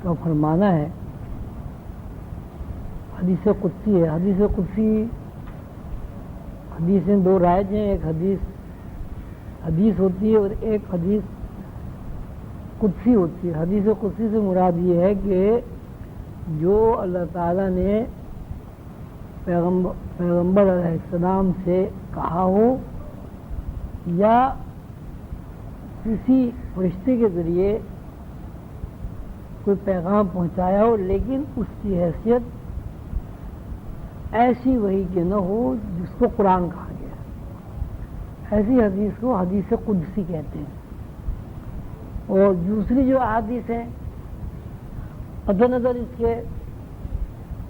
کا فرمانا ہے، حدیث قدسی ہے. حدیث قدسی حدیثیں دو رائج ہیں، ایک حدیث ہوتی ہے اور ایک حدیث قدسی ہوتی ہے. حدیث قدسی سے مراد یہ ہے کہ جو اللہ تعالیٰ نے پیغمبر علیہ السلام سے کہا ہو یا کسی فرشتے کے ذریعے کوئی پیغام پہنچایا ہو، لیکن اس کی حیثیت ایسی وحی کہ نہ ہو جس کو قرآن کہا گیا. ایسی حدیث کو حدیث قدسی کہتے ہیں. اور دوسری جو احادیث ہیں، قطع نظر اس کے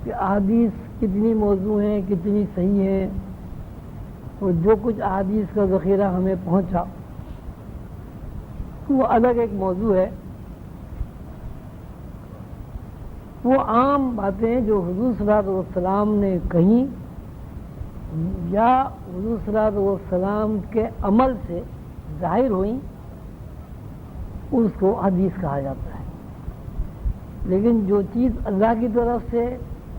کہ احادیث کتنی موضوع ہیں، کتنی صحیح ہیں، اور جو کچھ احادیث کا ذخیرہ ہمیں پہنچا وہ الگ ایک موضوع ہے. وہ عام باتیں جو حضور صلی اللہ علیہ وسلم نے کہیں یا حضور صلی اللہ علیہ وسلم کے عمل سے ظاہر ہوئیں، اس کو حدیث کہا جاتا ہے. لیکن جو چیز اللہ کی طرف سے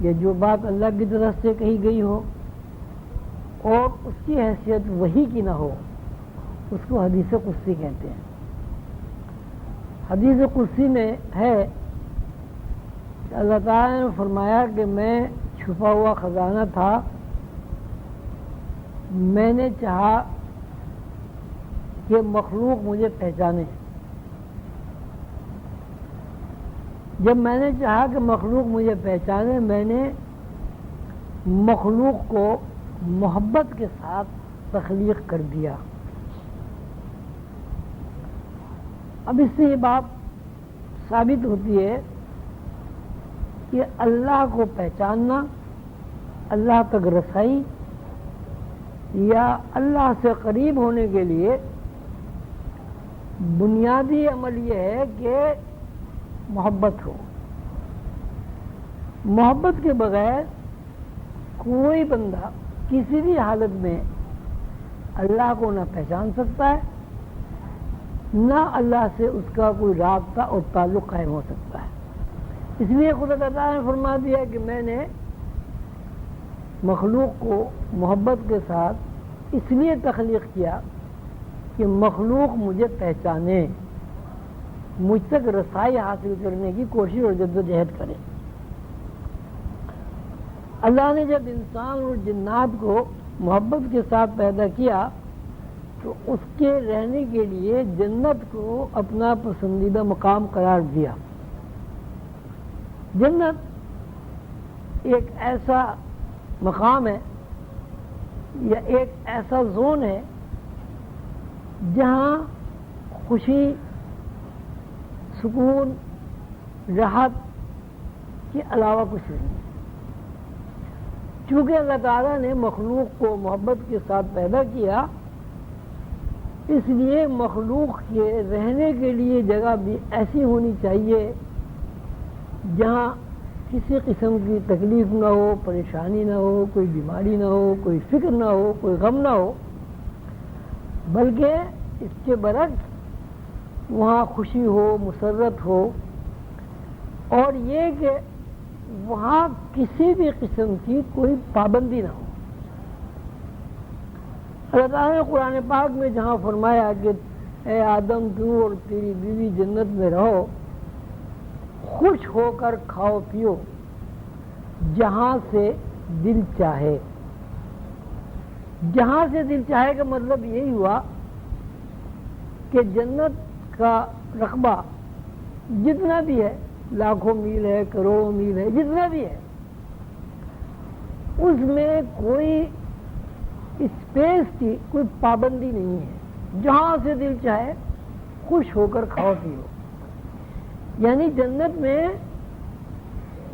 یا جو بات اللہ کی طرف سے کہی گئی ہو اور اس کی حیثیت وحی کی نہ ہو، اس کو حدیث قدسی کہتے ہیں. حدیث قدسی میں ہے کہ اللہ تعالیٰ نے فرمایا کہ میں چھپا ہوا خزانہ تھا، میں نے چاہا کہ مخلوق مجھے پہچانے. جب میں نے چاہا کہ مخلوق مجھے پہچانے، میں نے مخلوق کو محبت کے ساتھ تخلیق کر دیا. اب اس سے یہ بات ثابت ہوتی ہے کہ اللہ کو پہچاننا، اللہ تک رسائی یا اللہ سے قریب ہونے کے لیے بنیادی عمل یہ ہے کہ محبت ہو. محبت کے بغیر کوئی بندہ کسی بھی حالت میں اللہ کو نہ پہچان سکتا ہے، نہ اللہ سے اس کا کوئی رابطہ اور تعلق قائم ہو سکتا ہے. اس لیے خدا تعالیٰ نے فرما دیا کہ میں نے مخلوق کو محبت کے ساتھ اس لیے تخلیق کیا کہ مخلوق مجھے پہچانے، مجھ تک رسائی حاصل کرنے کی کوشش اور جدوجہد کرے. اللہ نے جب انسان اور جنات کو محبت کے ساتھ پیدا کیا تو اس کے رہنے کے لیے جنت کو اپنا پسندیدہ مقام قرار دیا. جنت ایک ایسا مقام ہے یا ایک ایسا زون ہے جہاں خوشی، سکون، راحت کے علاوہ کچھ نہیں. چونکہ اللہ تعالیٰ نے مخلوق کو محبت کے ساتھ پیدا کیا، اس لیے مخلوق کے رہنے کے لیے جگہ بھی ایسی ہونی چاہیے جہاں کسی قسم کی تکلیف نہ ہو، پریشانی نہ ہو، کوئی بیماری نہ ہو، کوئی فکر نہ ہو، کوئی غم نہ ہو، بلکہ اس کے برعکس وہاں خوشی ہو، مسرت ہو، اور یہ کہ وہاں کسی بھی قسم کی کوئی پابندی نہ ہو. اللہ تعالیٰ نے قرآن پاک میں جہاں فرمایا کہ اے آدم تو اور تیری بیوی جنت میں رہو، خوش ہو کر کھاؤ پیو جہاں سے دل چاہے. جہاں سے دل چاہے کا مطلب یہی ہوا کہ جنت کا رقبہ جتنا بھی ہے، لاکھوں میل ہے، کروڑوں میل ہے، جتنا بھی ہے، اس میں کوئی اسپیس کی کوئی پابندی نہیں ہے. جہاں سے دل چاہے خوش ہو کر کھاؤ پیو. یعنی جنت میں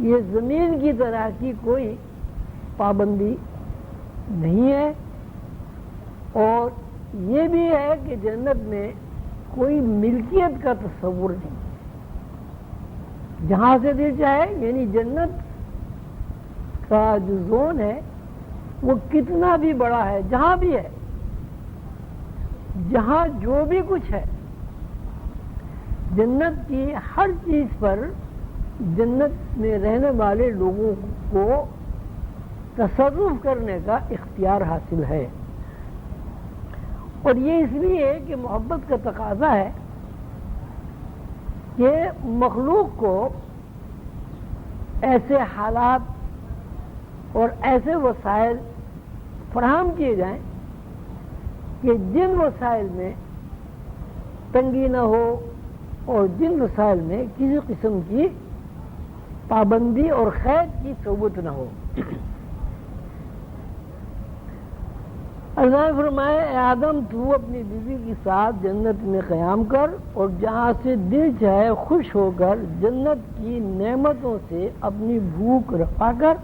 یہ زمین کی طرح کی کوئی پابندی نہیں ہے، اور یہ بھی ہے کہ جنت میں کوئی ملکیت کا تصور نہیں. جہاں سے دل چاہے یعنی جنت کا جو زون ہے وہ کتنا بھی بڑا ہے، جہاں بھی ہے، جہاں جو بھی کچھ ہے، جنت کی ہر چیز پر جنت میں رہنے والے لوگوں کو تصرف کرنے کا اختیار حاصل ہے، اور یہ اس لیے کہ محبت کا تقاضا ہے کہ مخلوق کو ایسے حالات اور ایسے وسائل فراہم کیے جائیں کہ جن وسائل میں تنگی نہ ہو اور جن وسائل میں کسی قسم کی پابندی اور قید کی صحبت نہ ہو۔ اللہ نے فرمایا اے آدم تو اپنی بیوی کے ساتھ جنت میں قیام کر اور جہاں سے دل چاہے خوش ہو کر جنت کی نعمتوں سے اپنی بھوک رفع کر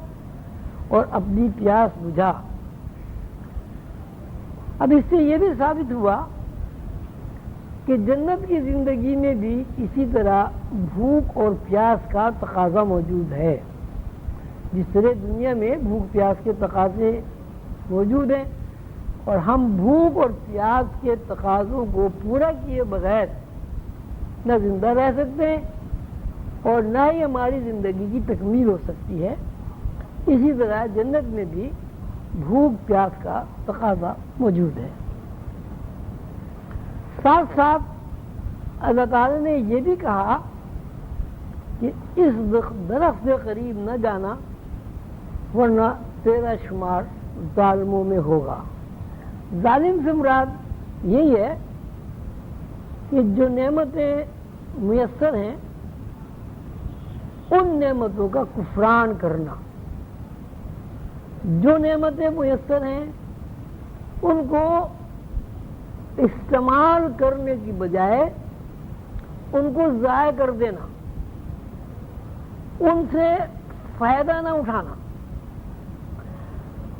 اور اپنی پیاس بجھا۔ اب اس سے یہ بھی ثابت ہوا کہ جنت کی زندگی میں بھی اسی طرح بھوک اور پیاس کا تقاضا موجود ہے، جس طرح دنیا میں بھوک پیاس کے تقاضے موجود ہیں، اور ہم بھوک اور پیاس کے تقاضوں کو پورا کیے بغیر نہ زندہ رہ سکتے ہیں اور نہ ہی ہماری زندگی کی تکمیل ہو سکتی ہے۔ اسی طرح جنت میں بھی بھوک پیاس کا تقاضا موجود ہے۔ ساتھ ساتھ اللہ تعالی نے یہ بھی کہا کہ اس درخت سے قریب نہ جانا ورنہ تیرا شمار ظالموں میں ہوگا۔ ظالم سے مراد یہی ہے کہ جو نعمتیں میسر ہیں ان نعمتوں کا کفران کرنا، جو نعمتیں میسر ہیں ان کو استعمال کرنے کی بجائے ان کو ضائع کر دینا، ان سے فائدہ نہ اٹھانا۔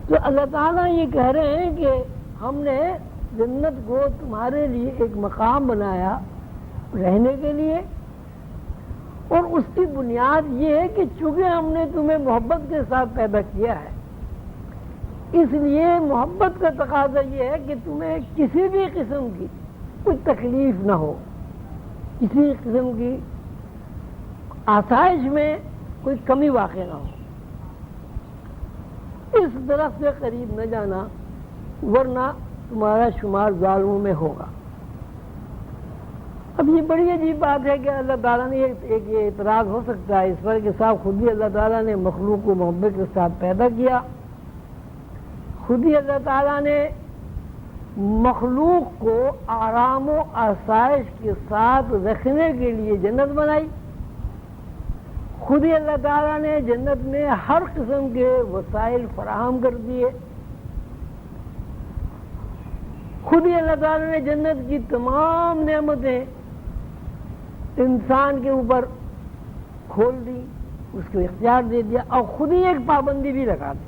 تو اللہ تعالیٰ یہ کہہ رہے ہیں کہ ہم نے جنت کو تمہارے لیے ایک مقام بنایا رہنے کے لیے، اور اس کی بنیاد یہ ہے کہ چونکہ ہم نے تمہیں محبت کے ساتھ پیدا کیا ہے، اس لیے محبت کا تقاضا یہ ہے کہ تمہیں کسی بھی قسم کی کوئی تکلیف نہ ہو، کسی قسم کی آسائش میں کوئی کمی واقع نہ ہو۔ اس درخت سے قریب نہ جانا ورنہ تمہارا شمار ظالموں میں ہوگا۔ اب یہ بڑی عجیب بات ہے کہ اللہ تعالیٰ نے ایک یہ اعتراض ہو سکتا ہے اس پر کہ صاحب خود ہی اللہ تعالیٰ نے مخلوق کو محبت کے ساتھ پیدا کیا، خود ہی اللہ تعالیٰ نے مخلوق کو آرام و آسائش کے ساتھ رکھنے کے لیے جنت بنائی، خود ہی اللہ تعالیٰ نے جنت میں ہر قسم کے وسائل فراہم کر دیے، خود ہی اللہ تعالیٰ نے جنت کی تمام نعمتیں انسان کے اوپر کھول دی، اس کو اختیار دے دیا، اور خود ہی ایک پابندی بھی لگا دی۔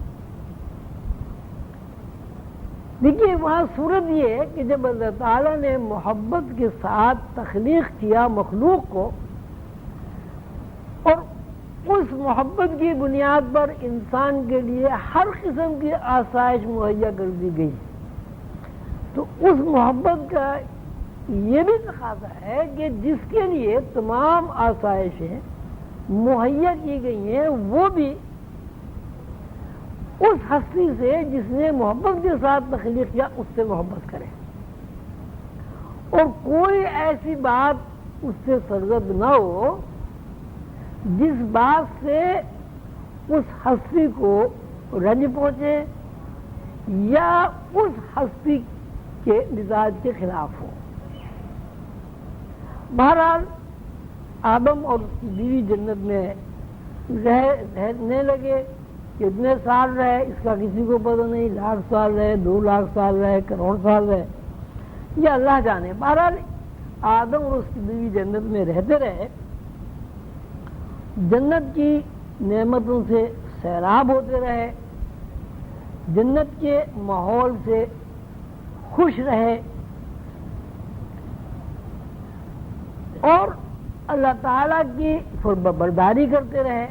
دیکھیے وہاں صورت یہ ہے کہ جب اللہ تعالیٰ نے محبت کے ساتھ تخلیق کیا مخلوق کو، اور اس محبت کی بنیاد پر انسان کے لیے ہر قسم کی آسائش مہیا کر دی گئی، تو اس محبت کا یہ بھی تقاضا ہے کہ جس کے لیے تمام آسائشیں مہیا کی گئی ہیں وہ بھی اس ہستی سے جس نے محبت کے ساتھ تخلیق کیا اس سے محبت کرے، اور کوئی ایسی بات اس سے سرزد نہ ہو جس بات سے اس ہستی کو رنج پہنچے یا اس ہستی کے مزاج کے خلاف ہو۔ بہرحال آدم اور اس کی بیوی جنت میں رہنے لگے، کتنے سال رہے اس کا کسی کو پتہ نہیں، 1,00,000 سال رہے، 2,00,000 سال رہے، کروڑ سال رہے، یہ اللہ جانے۔ بہرحال آدم اور اس کی بیوی جنت میں رہتے رہے، جنت کی نعمتوں سے سیراب ہوتے رہے، جنت کے ماحول سے خوش رہے، اور اللہ تعالیٰ کی فرمانبرداری کرتے رہے۔